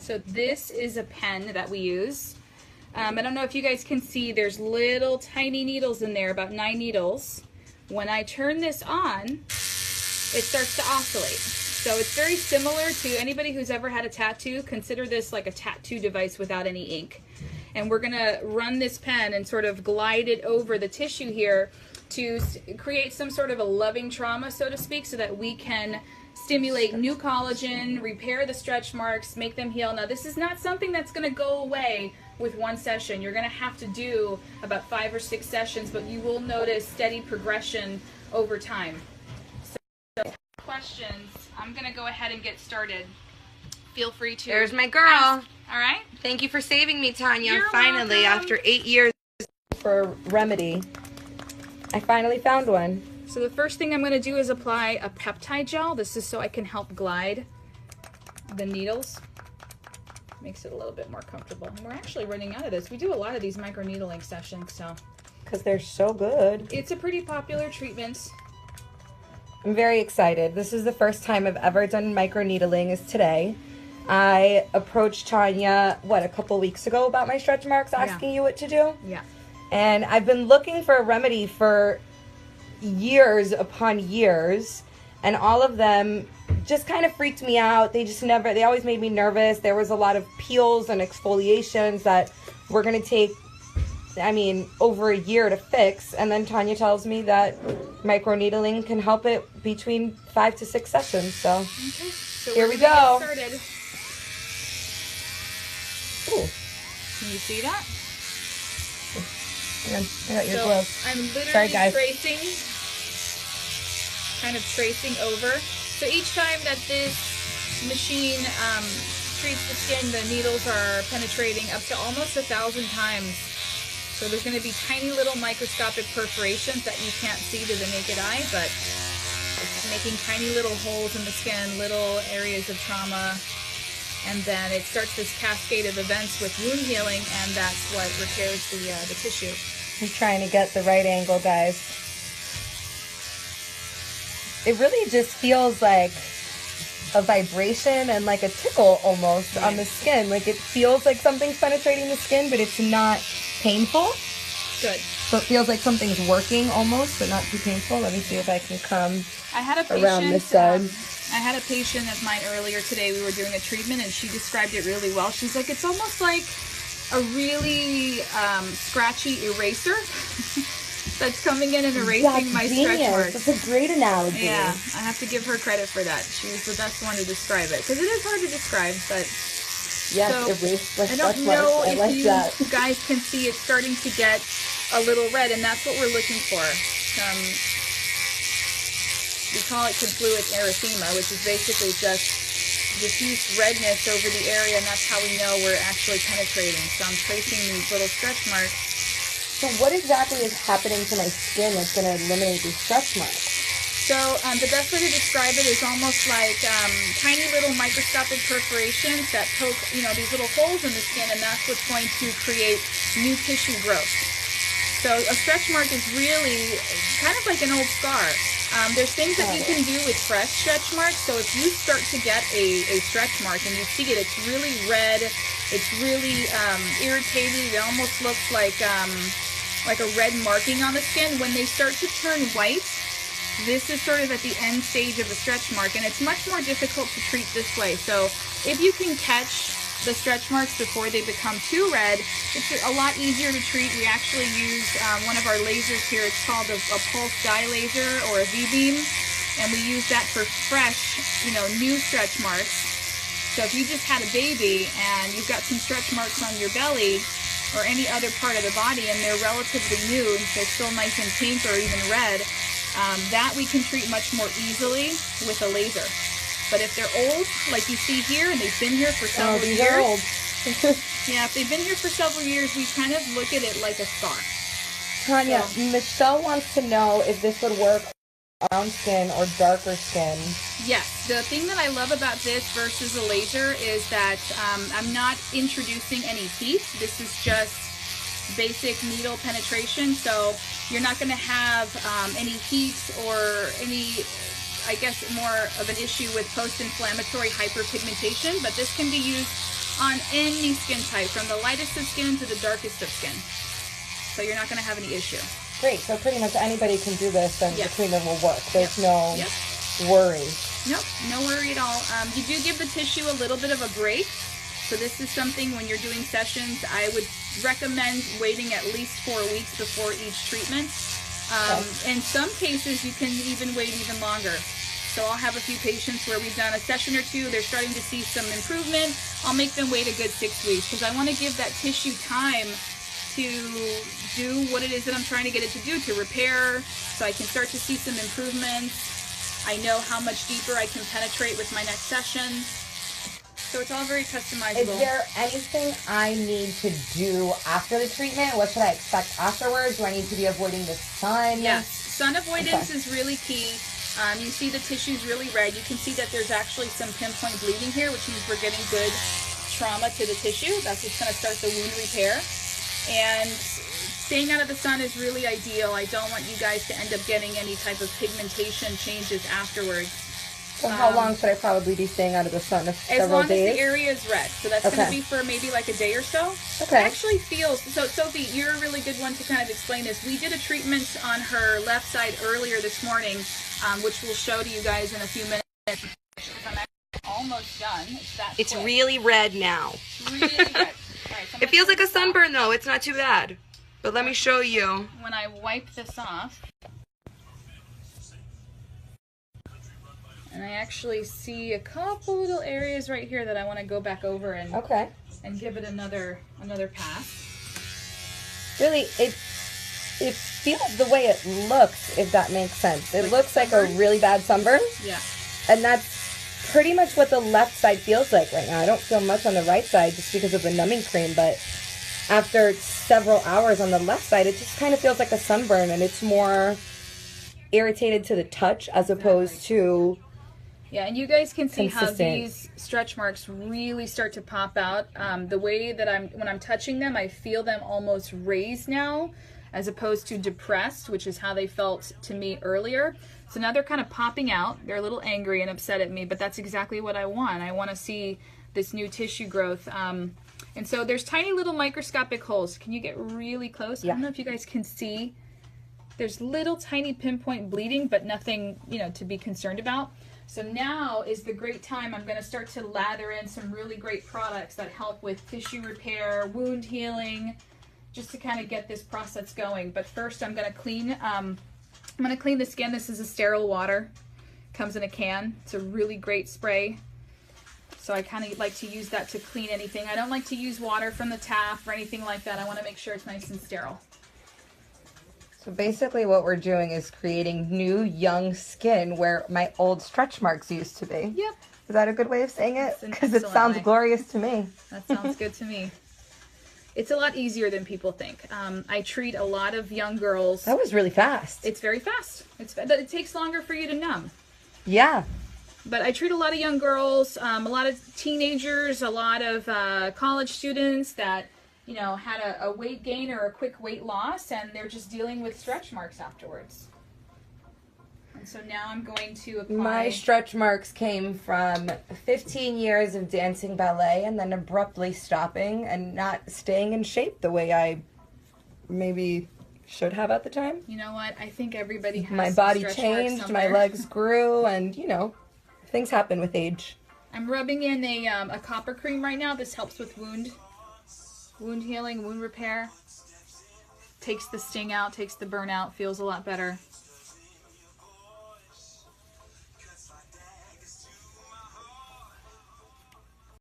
So this is a pen that we use. I don't know if you guys can see, there's little tiny needles in there, about 9 needles. When I turn this on, it starts to oscillate. So it's very similar to anybody who's ever had a tattoo. Consider this like a tattoo device without any ink. And we're gonna run this pen and sort of glide it over the tissue here to create some sort of a loving trauma, so to speak, so that we can stimulate new collagen, repair the stretch marks, make them heal. Now, this is not something that's going to go away with one session. You're going to have to do about 5 or 6 sessions, but you will notice steady progression over time. So, questions, I'm going to go ahead and get started. Feel free to. There's my girl. Ask. All right. Thank you for saving me, Tanya. You're Finally, welcome. after 8 years for a remedy, I finally found one. So the first thing I'm going to do is apply a peptide gel. This is so I can help glide the needles. Makes it a little bit more comfortable. And we're actually running out of this. We do a lot of these microneedling sessions, so. Because they're so good. It's a pretty popular treatment. I'm very excited. This is the first time I've ever done microneedling is today. I approached Tanya, a couple weeks ago about my stretch marks, asking you what to do? Yeah. And I've been looking for a remedy for years upon years, and all of them just kind of freaked me out. They always made me nervous. There was a lot of peels and exfoliations that were going to take, over a year to fix. And then Tanya tells me that microneedling can help it between 5 to 6 sessions. So, okay. So here we go. Get started. Ooh. Can you see that? Hang on, I got your So gloves. I'm literally Sorry, guys. tracing over. So each time that this machine treats the skin, the needles are penetrating up to almost 1,000 times. So there's going to be tiny little microscopic perforations that you can't see to the naked eye, but it's making tiny little holes in the skin, little areas of trauma. And then it starts this cascade of events with wound healing, and that's what repairs the tissue. I'm trying to get the right angle, guys. It really just feels like a vibration and like a tickle almost on the skin. Like it feels like something's penetrating the skin, but it's not painful. Good. So it feels like something's working almost, but not too painful. Let me see if I can come around this side. I had a patient of mine earlier today. We were doing a treatment, and she described it really well. She's like, it's almost like a really scratchy eraser that's coming in and erasing my stretch marks. That's a great analogy. Yeah, I have to give her credit for that. She was the best one to describe it, because it is hard to describe, but... Yes, so, erase my I don't stretch know marks. I if like you that. guys can see it's starting to get a little red, and that's what we're looking for. We call it confluent erythema, which is basically just diffuse redness over the area, and that's how we know we're actually penetrating. So I'm tracing these little stretch marks. So what exactly is happening to my skin that's going to eliminate these stretch marks? So the best way to describe it is almost like tiny little microscopic perforations that poke, these little holes in the skin, and that's what's going to create new tissue growth. So a stretch mark is really kind of like an old scar. There's things that you can do with fresh stretch marks. So if you start to get a stretch mark and you see it, it's really red, it's really irritating. It almost looks like a red marking on the skin. When they start to turn white, this is sort of at the end stage of a stretch mark, and it's much more difficult to treat this way. So if you can catch the stretch marks before they become too red, it's a lot easier to treat. We actually use one of our lasers here. It's called a pulse dye laser or a V-beam, and we use that for fresh, new stretch marks. So if you just had a baby and you've got some stretch marks on your belly or any other part of the body, and they're relatively new, they're still nice and pink or even red, that we can treat much more easily with a laser. But if they're old, like you see here, and they've been here for several years. These are old. Yeah, if they've been here for several years, we kind of look at it like a scar. Tanya, so, Michelle wants to know if this would work on brown skin or darker skin. Yes. The thing that I love about this versus a laser is that I'm not introducing any heat. This is just basic needle penetration, so you're not going to have any heat or any, I guess, more of an issue with post-inflammatory hyperpigmentation, but this can be used on any skin type, from the lightest of skin to the darkest of skin. So you're not going to have any issue. Great. So pretty much anybody can do this, and Yes. the treatment will work. There's no Yep. worry. Nope, no worry at all. You do give the tissue a little bit of a break. So this is something when you're doing sessions, I would recommend waiting at least 4 weeks before each treatment. In some cases, you can even wait even longer. So I'll have a few patients where we've done a session or two, they're starting to see some improvement. I'll make them wait a good 6 weeks because I want to give that tissue time to do what it is that I'm trying to get it to do, to repair, so I can start to see some improvements. I know how much deeper I can penetrate with my next session. So it's all very customizable. Is there anything I need to do after the treatment? What should I expect afterwards? Do I need to be avoiding the sun? Yes, sun avoidance is really key. You see the tissue's really red. You can see that there's actually some pinpoint bleeding here, which means we're getting good trauma to the tissue. That's what's going to start the wound repair. And staying out of the sun is really ideal. I don't want you guys to end up getting any type of pigmentation changes afterwards. So how long should I probably be staying out of the sun? As long as the area is red. So that's going to be for maybe like a day or so. Okay. It actually feels, so Sophie, you're a really good one to kind of explain this. We did a treatment on her left side earlier this morning, which we'll show to you guys in a few minutes. I'm actually almost done. It's really red now. Really red. All right, so It feels like a sunburn though. It's not too bad. But let me show you. when I wipe this off, and I actually see a couple little areas right here that I want to go back over and and give it another pass. Really, it feels the way it looks, if that makes sense. It looks like a really bad sunburn. Yeah. And that's pretty much what the left side feels like right now. I don't feel much on the right side just because of the numbing cream, but after several hours on the left side, it just kind of feels like a sunburn, and it's more irritated to the touch as opposed to... Yeah, and you guys can see how consistent. these stretch marks really start to pop out. The way that when I'm touching them, I feel them almost raised now, as opposed to depressed, which is how they felt to me earlier. So now they're kind of popping out. They're a little angry and upset at me, but that's exactly what I want. I want to see this new tissue growth. And so there's tiny little microscopic holes. Can you get really close? Yeah. I don't know if you guys can see. There's little tiny pinpoint bleeding, but nothing, to be concerned about. So now is the great time. I'm going to start to lather in some really great products that help with tissue repair, wound healing, just to kind of get this process going. But first I'm going to clean, the skin. This is a sterile water. Comes in a can. It's a really great spray. So I kind of like to use that to clean anything. I don't like to use water from the tap or anything like that. I want to make sure it's nice and sterile. So basically what we're doing is creating new, young skin where my old stretch marks used to be. Yep. Is that a good way of saying it? That's an Because it excellent sounds way. glorious to me. That sounds good to me. It's a lot easier than people think. I treat a lot of young girls. That was really fast. It's very fast. It takes longer for you to numb. Yeah. But I treat a lot of young girls, a lot of teenagers, a lot of college students that, had a weight gain or a quick weight loss, and they're just dealing with stretch marks afterwards. And so now I'm going to apply... My stretch marks came from 15 years of dancing ballet and then abruptly stopping and not staying in shape the way I maybe should have at the time. You know what? I think everybody has My some body stretch marks changed, my somewhere. legs grew, and, things happen with age. I'm rubbing in a copper cream right now. This helps with wound healing, wound repair. Takes the sting out, takes the burn out, feels a lot better.